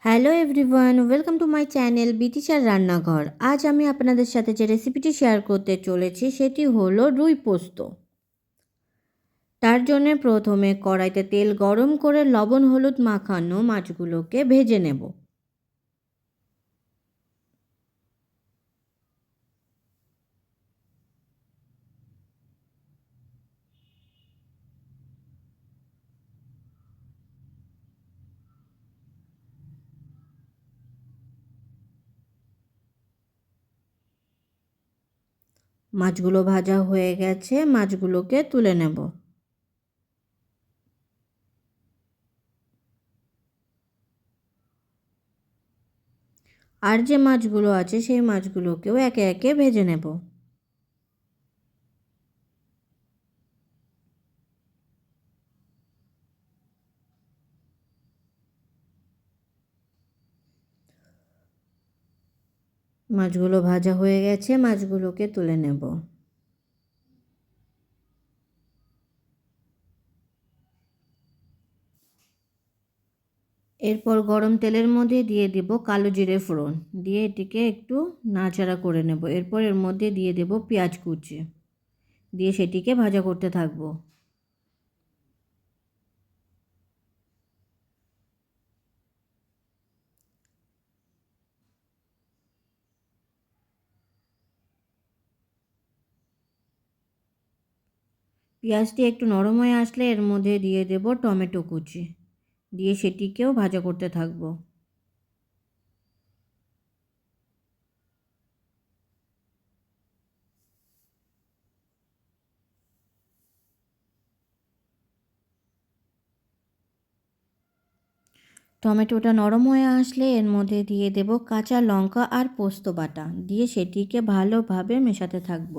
Hello everyone, welcome to my channel বিতিশার রান্নাঘর। আজ আমি আপনাদের সাথে যে রেসিপিটি শেয়ার করতে চলেছি সেটি হলো রুই পোস্ত। তার জন্য প্রথমে কড়াইতে তেল গরম করে লবণ হলুদ মাখানো মাছগুলোকে ভেজে নেব। মাছগুলো ভাজা হয়ে গেছে, মাছগুলোকে তুলে নেব। আর যে মাছগুলো আছে সেই মাছগুলোকেও একে একে ভেজে নেব। মাছগুলো ভাজা হয়ে গেছে, মাছগুলোকে তুলে নেব। এরপর গরম তেলের মধ্যে দিয়ে দেব কালো জিরে ফোড়ন, দিয়ে এটিকে একটু নাড়াচাড়া করে নেব। এরপর এর মধ্যে দিয়ে দেব পেঁয়াজ কুচি, দিয়ে সেটিকে ভাজা করতে থাকব। পেঁয়াজটি একটু নরম হয়ে আসলে এর মধ্যে দিয়ে দেব টমেটো কুচি, দিয়ে সেটিকেও ভাজা করতে থাকব। টমেটোটা নরম হয়ে আসলে এর মধ্যে দিয়ে দেব কাঁচা লঙ্কা আর পোস্ত বাটা, দিয়ে সেটিকে ভালোভাবে মেশাতে থাকব।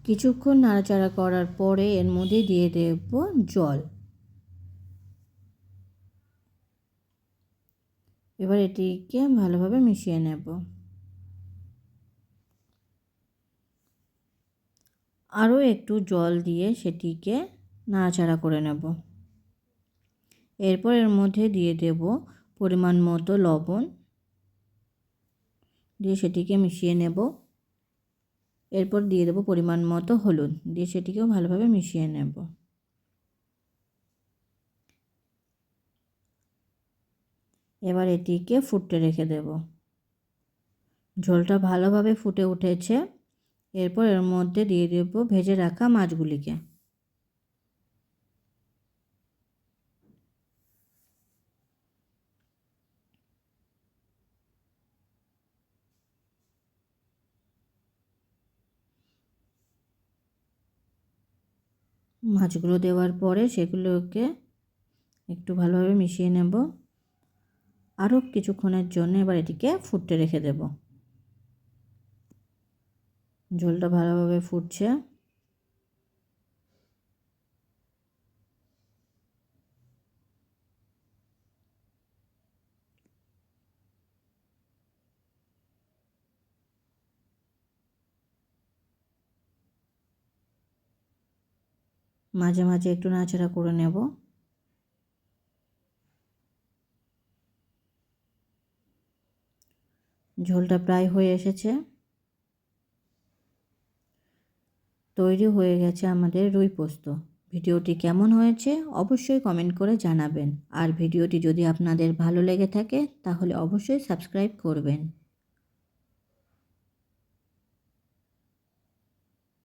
কিছুক্ষণ নাড়াচাড়া করার পরে এর মধ্যে দিয়ে দেব জল। এবার এটিকে ভালোভাবে মিশিয়ে নেব। আরও একটু জল দিয়ে সেটিকে নাড়াচাড়া করে নেব। এরপর এর মধ্যে দিয়ে দেব পরিমাণ মতো লবণ, দিয়ে সেটিকে মিশিয়ে নেব। এরপর দিয়ে দেব পরিমাণ মতো হলুদ, দিয়ে সেটিকেও ভালোভাবে মিশিয়ে নেব। এবার এটিকে ফুটতে রেখে দেব। ঝোলটা ভালোভাবে ফুটে উঠেছে। এরপর এর মধ্যে দিয়ে দেব ভেজে রাখা মাছগুলিকে। মাছগুলো দেওয়ার পরে সেগুলোকে একটু ভালোভাবে মিশিয়ে নেব। আরও কিছুক্ষণের জন্য এবার এটিকে ফুটতে রেখে দেব। ঝোলটা ভালোভাবে ফুটছে। মাঝে মাঝে একটু নাড়াচাড়া করে নেব। ঝোলটা প্রায় হয়ে এসেছে। তৈরি হয়ে গেছে আমাদের রুই পোস্ত। ভিডিওটি কেমন হয়েছে অবশ্যই কমেন্ট করে জানাবেন। আর ভিডিওটি যদি আপনাদের ভালো লেগে থাকে তাহলে অবশ্যই সাবস্ক্রাইব করবেন।